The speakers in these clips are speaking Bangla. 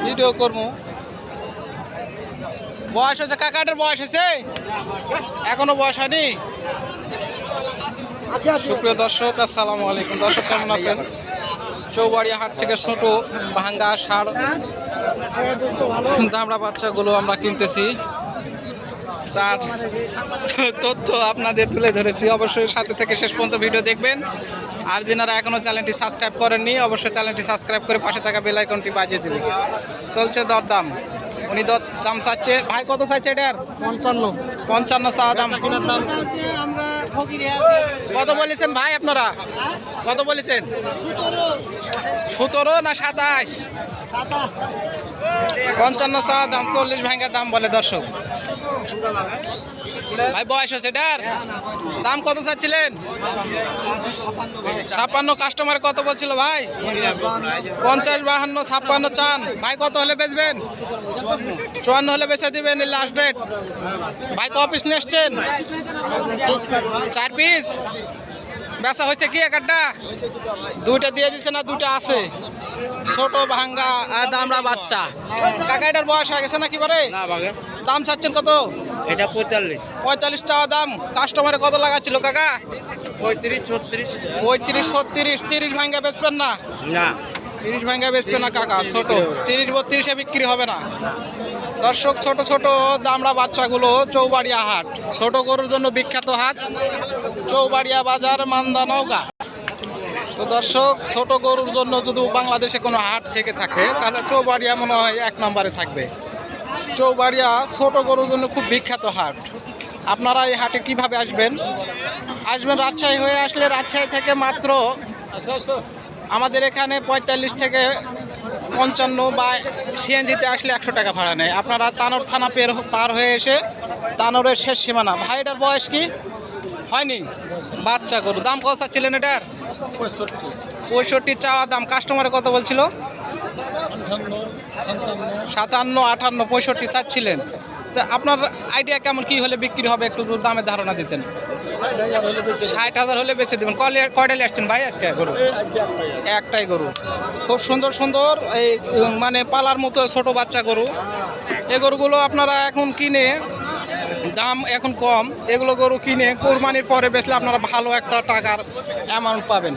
ভিডিও করবো। বয়স হয়েছে কাকাটার, বয়স হয়েছে এখনো বয়স হয়নি। সুপ্রিয় দর্শক আসসালামু আলাইকুম। দর্শক কেমন আছেন? চৌবাড়িয়া হাট থেকে ছোট ভাঙ্গা ষাঁড় দামড়া বাচ্চাগুলো আমরা কিনতেছি, তার তথ্য আপনাদের তুলে ধরেছি। অবশ্যই সাথে থেকে শেষ পর্যন্ত ভিডিও দেখবেন। আর যেনারা এখনও চ্যানেলটি সাবস্ক্রাইব করেননি অবশ্যই চ্যানেলটি সাবস্ক্রাইব করে পাশে থাকা বেল আইকনটি বাজিয়ে দেবেন। চলছে দরদাম, উনি দাম চাচ্ছে। ভাই কত চাইছে এটার? 55 চাওয়া দাম। কত বলেছেন ভাই আপনারা? কত বলেছেন? 17 না 27? 55 চাওয়া দাম, 40 ভাঙ্গার দাম বলে দর্শক। ভাই বয়স আছে এটার? দাম কত চাচ্ছিলেন? 56। কাস্টমার কত বলছিল ভাই? 50, 52, 56 চান। ভাই কত হলে বেচবেন? 54 হলে বেচে দিবেন, লাস্ট রেট। ভাই ক পিস নিয়ে এসছেন? 4 পিস। বেচা হয়েছে কি একটা? দুইটা দিয়ে দিচ্ছে না দুইটা আছে? ছোট ভাঙ্গা দামড়া বাচ্চা। কাকা এটার বয়স হয়ে গেছে নাকি বারে? দাম চাচ্ছেন কত? এটা 45। 45 চাওয়া দাম। কাস্টমারে কত লাগাচ্ছিল কাকা? 35, 36। 35, 36। 30 ভাঙ্গা বেচবেন না? না, 30 ভাঙ্গা বেচবে না কাকা। ছোট 30, 32-এ বিক্রি হবে না। দর্শক ছোট ছোট দামড়া বাচ্চাগুলো চৌবাড়িয়া হাট, ছোট গরুর জন্য বিখ্যাত হাট চৌবাড়িয়া বাজার, মান্দা, নওগাঁ। তো দর্শক ছোট গরুর জন্য যদি বাংলাদেশে কোনো হাট থেকে থাকে তাহলে চৌবাড়িয়া মনে হয় 1 নম্বরে থাকবে। চৌবাড়িয়া ছোট গরুর জন্য খুব বিখ্যাত হাট। আপনারা এই হাটে কিভাবে আসবেন? রাজশাহী হয়ে আসলে রাজশাহী থেকে মাত্র আমাদের এখানে 45 থেকে 55 বা সিএনজিতে আসলে 100 টাকা ভাড়া নেয়। আপনারা তানোর থানা পার হয়ে এসে তানোরের শেষ সীমানা। ভাই এটার বয়স কি হয়নি? বাচ্চা গরু। দাম কত চাচ্ছিলেন এটার? 65 চাওয়া দাম। কাস্টমারে কত বলছিল? 57, 58, 65 চাচ্ছিলেন। তা আপনার আইডিয়া কেমন কি হলে বিক্রি হবে একটু দামের ধারণা দিতেন? 60,000 হলে বেঁচে দেবেন। কয়টা আসছেন ভাই আজকে গরু? একটাই গরু। খুব সুন্দর সুন্দর এই মানে পালার মতো ছোট বাচ্চা গরু। এই গরুগুলো আপনারা এখন কিনে, দাম এখন কম, এগুলো গরু কিনে কোরবানির পরে বেচলে আপনারা ভালো একটা টাকার অ্যামাউন্ট পাবেন,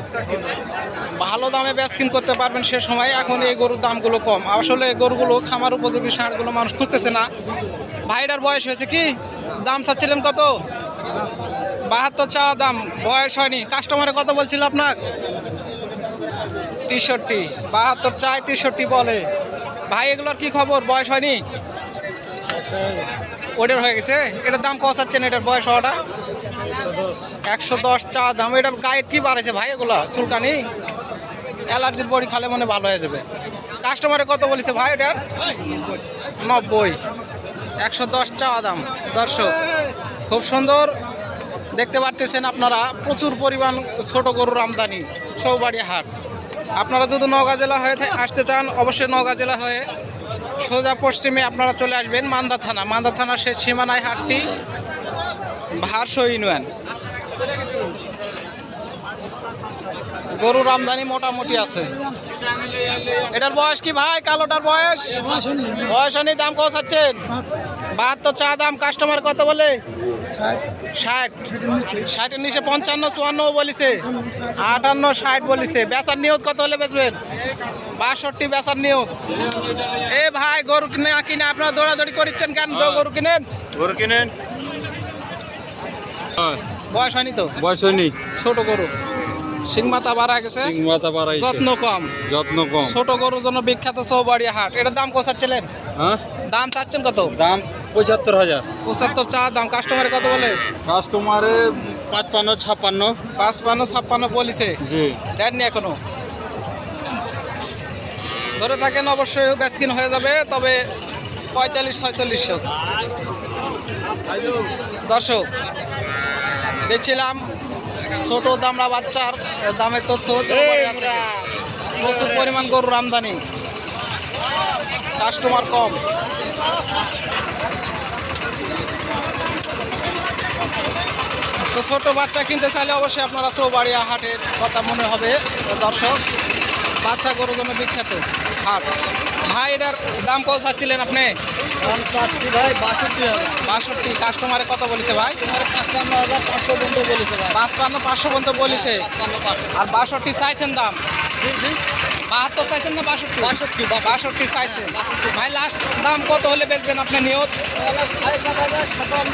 ভালো দামে বেচকিন করতে পারবেন সে সময়। এখন এই গরুর দামগুলো কম। আসলে এই গরুগুলো খামার উপযোগী ষাঁড়গুলো মানুষ খুঁজতেছে না। ভাইটার বয়স হয়েছে কি? দাম চাচ্ছিলেন কত? 72 চাওয়া দাম। বয়স হয়নি। কাস্টমারে কত বলছিল আপনার? 63। 72 চাই, 63 বলে। ভাই এগুলোর কি খবর? বয়স হয়নি? ওটার হয়ে গেছে। এটার দাম কত চাচ্ছেন? এটার বয়স হওয়াটা 110 চাওয়া দাম। এটার গায়ে কি বাড়েছে ভাই? এগুলো চুলকানি, অ্যালার্জির বড়ি খালে মনে ভালো হয়ে যাবে। কাস্টমারে কত বলেছে ভাই এটার? 90। 110 চাওয়া দাম। দর্শক খুব সুন্দর দেখতে পারতেছেন আপনারা, প্রচুর পরিমাণ ছোট গরুর আমদানি চৌবাড়িয়া হাট। আপনারা যদি নওগাঁ জেলা হয়ে আসতে চান অবশ্যই নওগাঁ জেলা হয়ে সোজা পশ্চিমে আপনারা চলে আসবেন মান্দা থানা। মান্দা থানার শেষ সীমানায় হাটটি, ভারসো ইউনিয়ন। গরুর আমদানি মোটামুটি আছে। এটার বয়স কি ভাই? কালোটার বয়স? বয়স হয়নি। দাম কত চাচ্ছেন? 72 চা দাম। কাস্টমার কত বলে? 60। 60-এর নিচে 55, 54 বলেছে, 58, 60 বলেছে। বেচার নিয়ত কত হলে বেচবেন? 62 বেচার নিয়ত। এ ভাই গরু কিনে আপনারা দৌড়াদৌড়ি করছেন কেন? গরু কিনেন, গরু কিনেন। বয়স হয়নি তো? বয়স হয়নি। ছোট গরু, সিং মাথা বাড়া গেছে, যত্ন কম। ছোট গরুর জন্য বিখ্যাত চৌবাড়িয়া হাট। এটার দাম কত চাচ্ছিলেন? হ্যাঁ, দাম চাচ্ছেন কত? দাম 75,000। 75 চা দাম। কাস্টমারে কত বলে? কাস্টমারে 55, 56। 55, 56 বলেছে। জি, দেননি এখনো? ধরে থাকেন অবশ্যই বেচকিন হয়ে যাবে, তবে 45, 46। দর্শক দেখছিলাম ছোট দামড়া বাচ্চার দামের তথ্য। প্রচুর পরিমাণ গরুর আমদানি, কাস্টমার কম। তো ছোট বাচ্চা কিনতে চাইলে অবশ্যই আপনারা চৌবাড়িয়া হাটের কথা মনে হবে। দর্শক বাচ্চা গরুর জন্য বিখ্যাত। হাট। ভাই এটার দাম কত চাচ্ছিলেন আপনি? দাম চাচ্ছি ভাই 62,000। 62। কাস্টমারে কত বলেছে ভাই? 55,500 পর্যন্ত বলেছে ভাই। 55,500 পর্যন্ত বলেছে। 55,500। আর 62 চাইছেন দাম? জি জি। 72 চাইছেন না 62? 62। 62 চাইছেন। ভাই লাস্ট দাম কত হলে বেচবেন আপনি নিয়ত? 7,500, 57,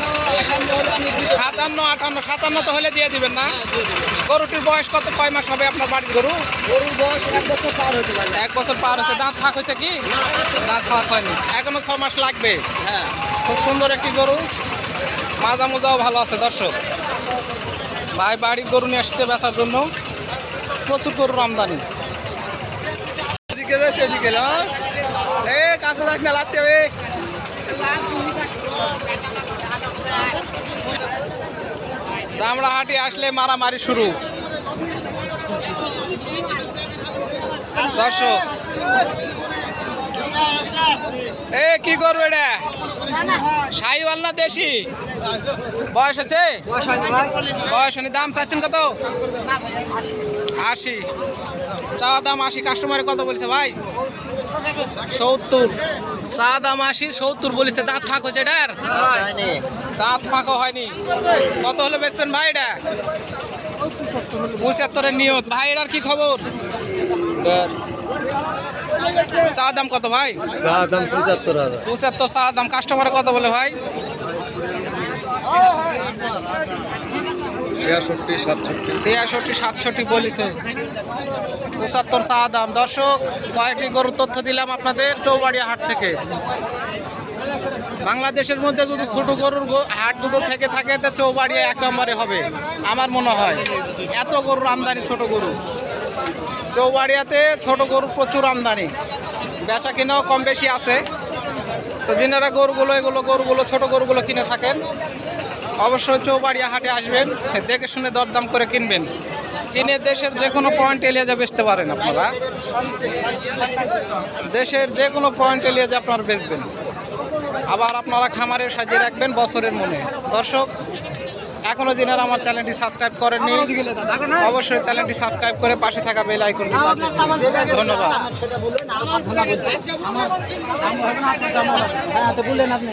58 হলে আমি দিতে পারি। 57, 58, 57 তো হলে দিয়ে দিবেন না? হ্যাঁ, দিয়ে দেবো। গরুটির বয়স কত, কয় মাস হবে আপনার বাড়ির গরু? গরুর বয়স 1 বছর পার হয়েছে ভাই। 1 বছর পার হয়েছে। দাঁত ফাঁক হয়েছে কি? দাঁত ফাঁক হয়নি, এখনো 6 মাস লাগবে। হ্যাঁ। খুব সুন্দর একটি গরু, মাজা মোজাও ভালো আছে। দর্শক ভাই বাড়ির গরু নিয়ে আসতে বেচার জন্য, প্রচুর গরুর আমদানি। এদিকে যাই সেদিকে না, এ কাছে যাস না, লাগতে হবে। দামড়া হাটি আসলে মারামারি শুরু। দর্শক এ কি করবো এটা? শাহিওয়াল না দেশি? বয়স হচ্ছে? বয়স হয়নি। দাম চাচ্ছেন কত? 80। চাওয়া দাম 80। কাস্টমারে কত বলছে ভাই? 70। চা দাম 80, 70 বলেছে। দাঁত ফাঁক হয়েছে এটার? দাঁত ফাঁকও হয়নি। কত হলে বেচবেন ভাই এটা? 75 নিয়ত। ভাই এটার কি খবর? চা দাম কত ভাই? চা দাম 75,000। 75 চা দাম। কাস্টমারে কত বলে ভাই? 66, 67 বলেছে। 75 চা দাম। দর্শক কয়েকটি গরুর তথ্য দিলাম আপনাদের চৌবাড়িয়া হাট থেকে। বাংলাদেশের মধ্যে যদি ছোট গরুর হাট দুটো থেকে থাকে তো চৌবাড়িয়া 1 নম্বরে হবে আমার মনে হয়। এত গরুর আমদানি, ছোট গরু চৌবাড়িয়াতে। ছোট গরুর প্রচুর আমদানি, বেচা কিনাও কম বেশি আছে। তো যিনারা গরুগুলো ছোট গরুগুলো কিনে থাকেন অবশ্যই চৌবাড়িয়া হাটে আসবেন, দেখে শুনে দরদাম করে কিনবেন। কিনে দেশের যে কোনো পয়েন্ট এলিয়াজে বেচতে পারেন আপনারা। দেশের যে কোনো পয়েন্ট এলিয়াজে আপনারা বেচবেন। আবার আপনারা খামারে সাজিয়ে রাখবেন বছরের মনে। দর্শক এখনও যিনারা আমার চ্যানেলটি সাবস্ক্রাইব করেননি অবশ্যই চ্যানেলটি সাবস্ক্রাইব করে পাশে থাকা বেল আইকনটি বাজিয়ে দিন। ধন্যবাদ। হ্যাঁ তো বললেন আপনি।